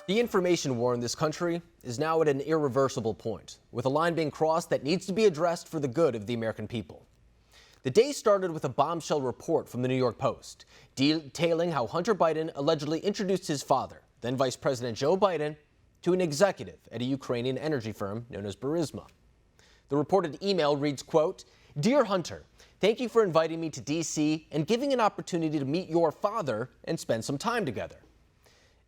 The information war in this country is now at an irreversible point, with a line being crossed that needs to be addressed for the good of the American people. The day started with a bombshell report from the New York Post, detailing how Hunter Biden allegedly introduced his father, then Vice President Joe Biden, to an executive at a Ukrainian energy firm known as Burisma. The reported email reads, quote, "Dear Hunter, thank you for inviting me to D.C. and giving an opportunity to meet your father and spend some time together.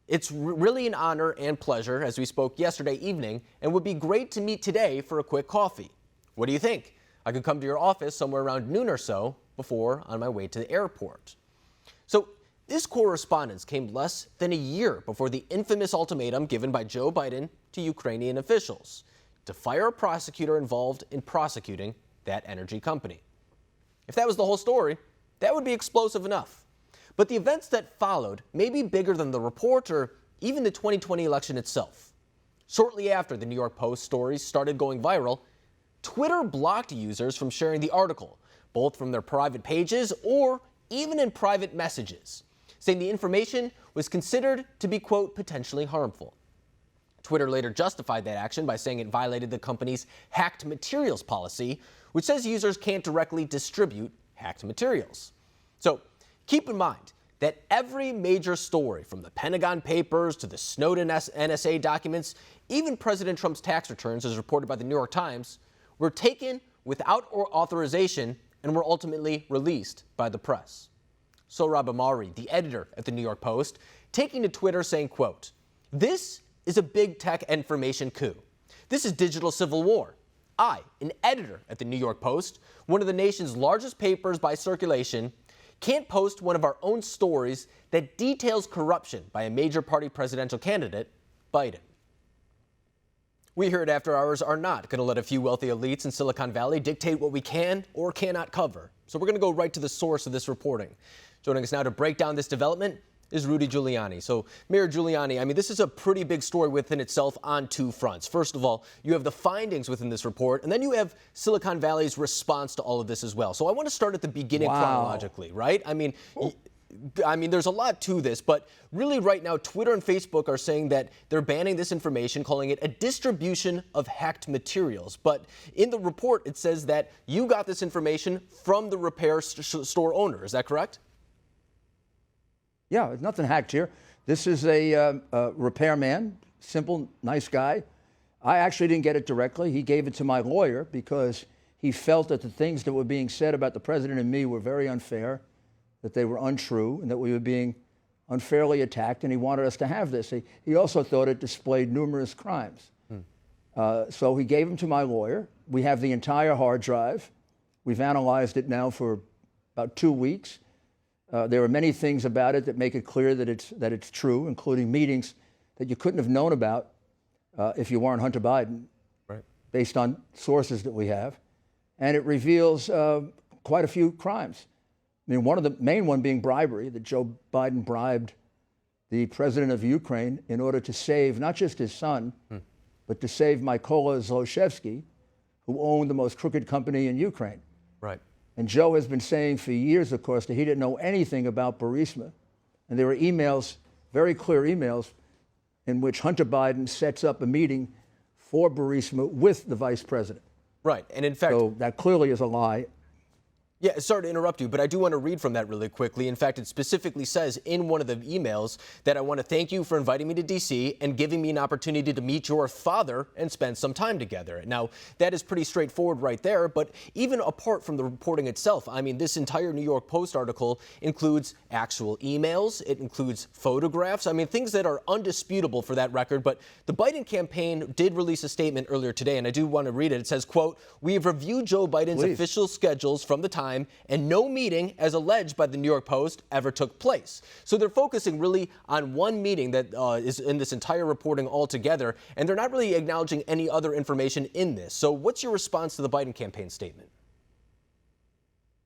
It's really an honor and pleasure, as we spoke yesterday evening, and would be great to meet today for a quick coffee. What do you think? I could come to your office somewhere around noon or so before on my way to the airport." So this correspondence came less than a year before the infamous ultimatum given by Joe Biden to Ukrainian officials to fire a prosecutor involved in prosecuting that energy company. If that was the whole story, that would be explosive enough. But the events that followed may be bigger than the report or even the 2020 election itself. Shortly after the New York Post stories started going viral, Twitter blocked users from sharing the article, both from their private pages or even in private messages, saying the information was considered to be, quote, potentially harmful. Twitter later justified that action by saying it violated the company's hacked materials policy, which says users can't directly distribute hacked materials. So keep in mind that every major story, from the Pentagon Papers to the Snowden NSA documents, even President Trump's tax returns, as reported by the New York Times, were taken without authorization and were ultimately released by the press. Sohrab Ahmari, the editor at the New York Post, taking to Twitter saying, quote, "This is a big tech information coup. This is digital civil war. I, an editor at the New York Post, one of the nation's largest papers by circulation, can't post one of our own stories that details corruption by a major party presidential candidate, Biden." We here at After Hours are not going to let a few wealthy elites in Silicon Valley dictate what we can or cannot cover. So we're going to go right to the source of this reporting. Joining us now to break down this development is Rudy Giuliani. So, Mayor Giuliani, I mean, this is a pretty big story within itself on two fronts. First of all, you have the findings within this report, and then you have Silicon Valley's response to all of this as well. So I want to start at the beginning chronologically, right? I mean, there's a lot to this, but really right now, Twitter and Facebook are saying that they're banning this information, calling it a distribution of hacked materials. But in the report, it says that you got this information from the repair store owner. Is that correct? Yeah, there's nothing hacked here. This is a repairman, simple, nice guy. I actually didn't get it directly. He gave it to my lawyer because he felt that the things that were being said about the president and me were very unfair, that they were untrue, and that we were being unfairly attacked, and he wanted us to have this. He also thought it displayed numerous crimes. So he gave them to my lawyer. We have the entire hard drive. We've analyzed it now for about 2 weeks. There are many things about it that make it clear that it's true, including meetings that you couldn't have known about if you weren't Hunter Biden, right, based on sources that we have. And it reveals quite a few crimes. I mean, one of the main one being bribery, that Joe Biden bribed the president of Ukraine in order to save not just his son, but to save Mykola Zlochevsky, who owned the most crooked company in Ukraine. Right. And Joe has been saying for years, of course, that he didn't know anything about Burisma. And there were emails, very clear emails, in which Hunter Biden sets up a meeting for Burisma with the vice president. Right. And in fact, so that clearly is a lie. Yeah, sorry to interrupt you, but I do want to read from that really quickly. In fact, it specifically says in one of the emails that I want to thank you for inviting me to D.C. and giving me an opportunity to meet your father and spend some time together. Now, that is pretty straightforward right there, but even apart from the reporting itself, I mean, this entire New York Post article includes actual emails, it includes photographs, I mean, things that are undisputable for that record, but the Biden campaign did release a statement earlier today, and I do want to read it. It says, quote, "We have reviewed Joe Biden's official schedules from the time, and no meeting, as alleged by the New York Post, ever took place." So they're focusing really on one meeting that is in this entire reporting altogether, and they're not really acknowledging any other information in this. So what's your response to the Biden campaign statement?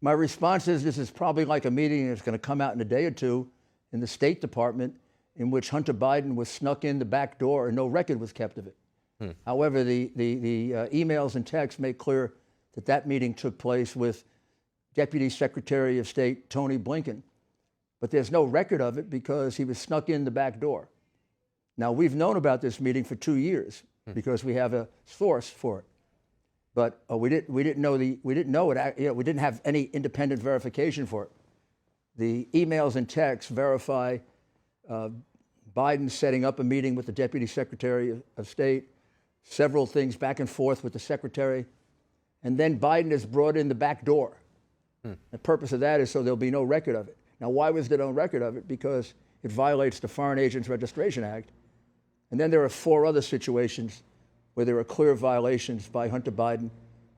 My response is this is probably like a meeting that's going to come out in a day or two in the State Department in which Hunter Biden was snuck in the back door and no record was kept of it. However, the emails and texts make clear that that meeting took place with Deputy Secretary of State Tony Blinken, but there's no record of it because he was snuck in the back door. Now, we've known about this meeting for 2 years because we have a source for it. But we didn't know it. We didn't have any independent verification for it. The emails and texts verify Biden setting up a meeting with the Deputy Secretary of State, several things back and forth with the Secretary, and then Biden is brought in the back door. The purpose of that is so there'll be no record of it. Now, why was there no record of it? Because it violates the Foreign Agents Registration Act. And then there are 4 other situations where there are clear violations by Hunter Biden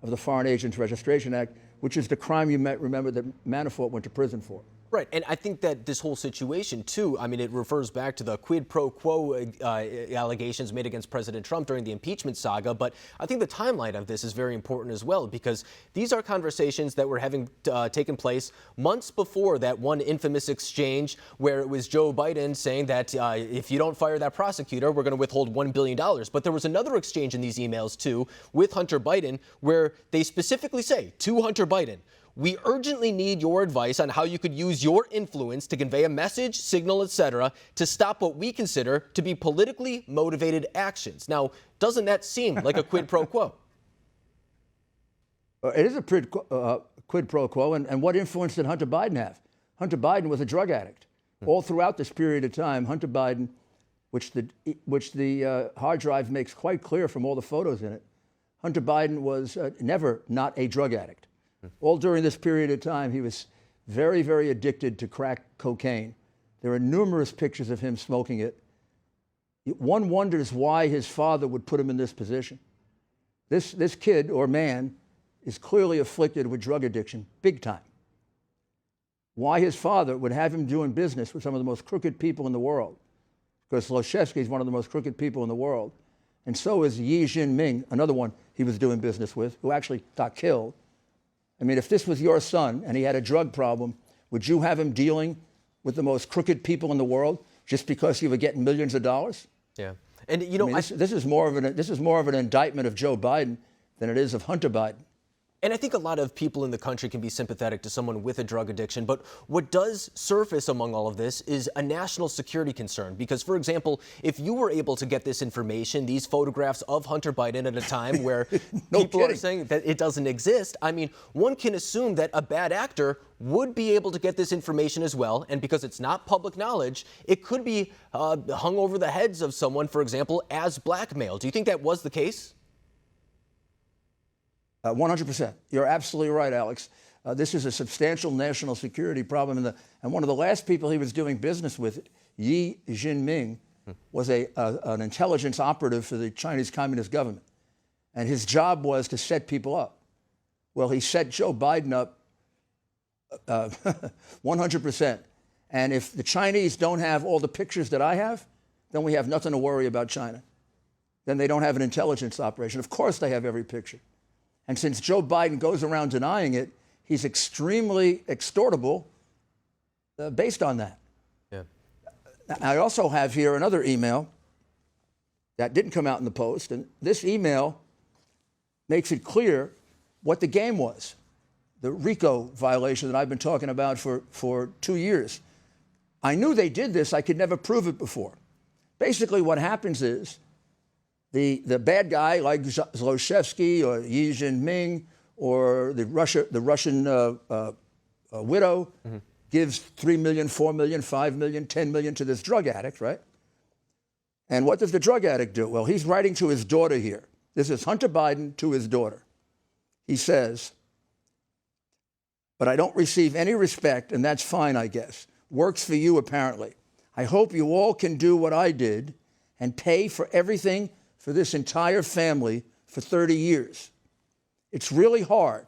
of the Foreign Agents Registration Act, which is the crime you might remember that Manafort went to prison for. Right, and I think that this whole situation, too, I mean, it refers back to the quid pro quo allegations made against President Trump during the impeachment saga, but I think the timeline of this is very important as well, because these are conversations that were having taken place months before that one infamous exchange where it was Joe Biden saying that if you don't fire that prosecutor, we're going to withhold $1 billion. But there was another exchange in these emails, too, with Hunter Biden, where they specifically say to Hunter Biden, "We urgently need your advice on how you could use your influence to convey a message, signal, etc., to stop what we consider to be politically motivated actions." Now, doesn't that seem like a quid pro quo? It is a quid pro quo, and what influence did Hunter Biden have? Hunter Biden was a drug addict. All throughout this period of time, Hunter Biden, which the hard drive makes quite clear from all the photos in it, Hunter Biden was never not a drug addict. All during this period of time, he was very, very addicted to crack cocaine. There are numerous pictures of him smoking it. One wonders why his father would put him in this position. This kid or man is clearly afflicted with drug addiction, big time. Why his father would have him doing business with some of the most crooked people in the world, because Zlochevsky is one of the most crooked people in the world, and so is Yi Jinping, another one he was doing business with, who actually got killed. I mean, if this was your son and he had a drug problem, would you have him dealing with the most crooked people in the world just because you were getting millions of dollars? Yeah. And, you know, this is more of an indictment of Joe Biden than it is of Hunter Biden. And I think a lot of people in the country can be sympathetic to someone with a drug addiction, but what does surface among all of this is a national security concern. Because, for example, if you were able to get this information, these photographs of Hunter Biden at a time where people are saying that it doesn't exist, I mean, one can assume that a bad actor would be able to get this information as well, and because it's not public knowledge, it could be hung over the heads of someone, for example, as blackmail. Do you think that was the case? 100%. You're absolutely right, Alex. This is a substantial national security problem. And one of the last people he was doing business with, Yi Jinping, was an intelligence operative for the Chinese Communist government. And his job was to set people up. Well, he set Joe Biden up 100%. And if the Chinese don't have all the pictures that I have, then we have nothing to worry about China. Then they don't have an intelligence operation. Of course they have every picture. And since Joe Biden goes around denying it, he's extremely extortable based on that. Yeah. I also have here another email that didn't come out in the Post, and this email makes it clear what the game was, the RICO violation that I've been talking about for 2 years. I knew they did this. I could never prove it before. Basically, what happens is the bad guy like Zlochevsky or Yi Jinping or the Russian widow gives $3 million, $4 million, $5 million, $10 million to this drug addict, right? And what does the drug addict do? Well, he's writing to his daughter here. This is Hunter Biden to his daughter. He says, "But I don't receive any respect, and that's fine, I guess. Works for you, apparently. I hope you all can do what I did and pay for everything for this entire family for 30 years. It's really hard,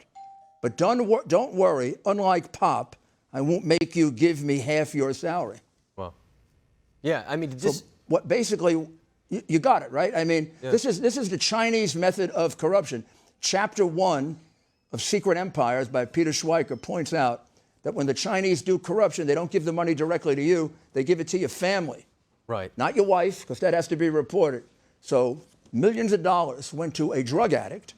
but don't worry. Unlike Pop, I won't make you give me half your salary." Well, yeah, I mean, so what basically, you got it, right? I mean, yeah. This is the Chinese method of corruption. Chapter 1 of Secret Empires by Peter Schweiker points out that when the Chinese do corruption, they don't give the money directly to you, they give it to your family. Right. Not your wife, because that has to be reported. So millions of dollars went to a drug addict,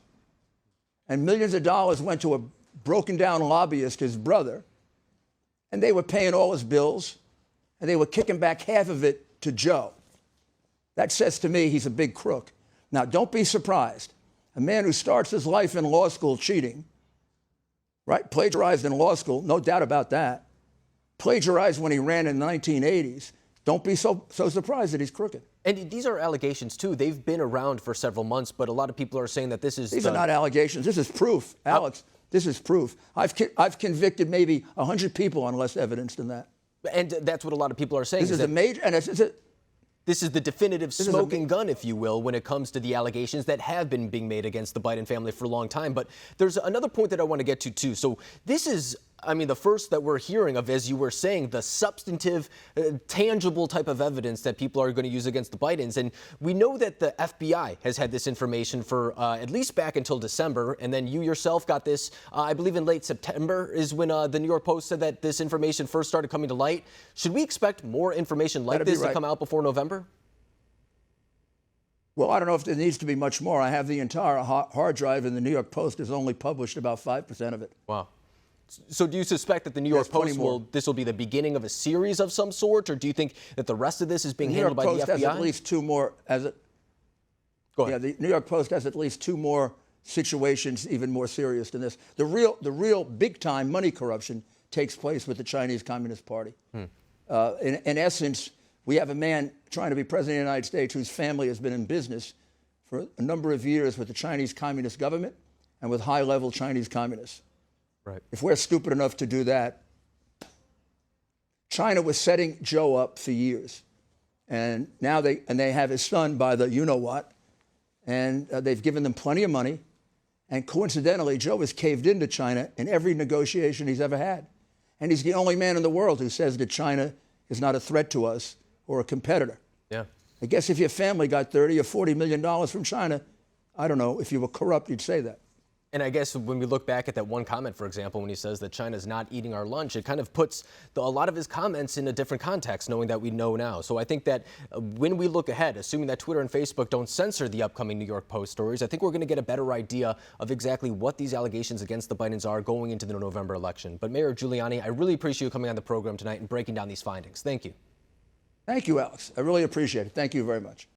and millions of dollars went to a broken down lobbyist, his brother, and they were paying all his bills, and they were kicking back half of it to Joe. That says to me he's a big crook. Now, don't be surprised. A man who starts his life in law school cheating, right? Plagiarized in law school, no doubt about that. Plagiarized when he ran in the 1980s. Don't be so surprised that he's crooked. And these are allegations, too. They've been around for several months, but a lot of people are saying that this is... These are not allegations. This is proof, Alex. This is proof. I've convicted maybe 100 people on less evidence than that. And that's what a lot of people are saying. This is a major... And this is the definitive smoking gun, if you will, when it comes to the allegations that have been being made against the Biden family for a long time. But there's another point that I want to get to, too. So this is, I mean, the first that we're hearing of, as you were saying, the substantive, tangible type of evidence that people are going to use against the Bidens. And we know that the FBI has had this information for at least back until December. And then you yourself got this, I believe in late September is when the New York Post said that this information first started coming to light. Should we expect more information like this to come out before November? Well, I don't know if there needs to be much more. I have the entire hard drive, and the New York Post has only published about 5% of it. Wow. So do you suspect that the New York Post this will be the beginning of a series of some sort, or do you think that the rest of this is being handled by the FBI? The New York Post has at least two more. Go ahead. Yeah, the New York Post has at least two more situations even more serious than this. The real big-time money corruption takes place with the Chinese Communist Party. In essence, we have a man trying to be president of the United States whose family has been in business for a number of years with the Chinese Communist government and with high-level Chinese communists. Right. If we're stupid enough to do that, China was setting Joe up for years. And now they have his son by the you-know-what, and they've given them plenty of money. And coincidentally, Joe has caved into China in every negotiation he's ever had. And he's the only man in the world who says that China is not a threat to us or a competitor. Yeah. I guess if your family got $30 or $40 million from China, I don't know, if you were corrupt, you'd say that. And I guess when we look back at that one comment, for example, when he says that China's not eating our lunch, it kind of puts a lot of his comments in a different context, knowing that we know now. So I think that when we look ahead, assuming that Twitter and Facebook don't censor the upcoming New York Post stories, I think we're going to get a better idea of exactly what these allegations against the Bidens are going into the November election. But Mayor Giuliani, I really appreciate you coming on the program tonight and breaking down these findings. Thank you. Thank you, Alex. I really appreciate it. Thank you very much.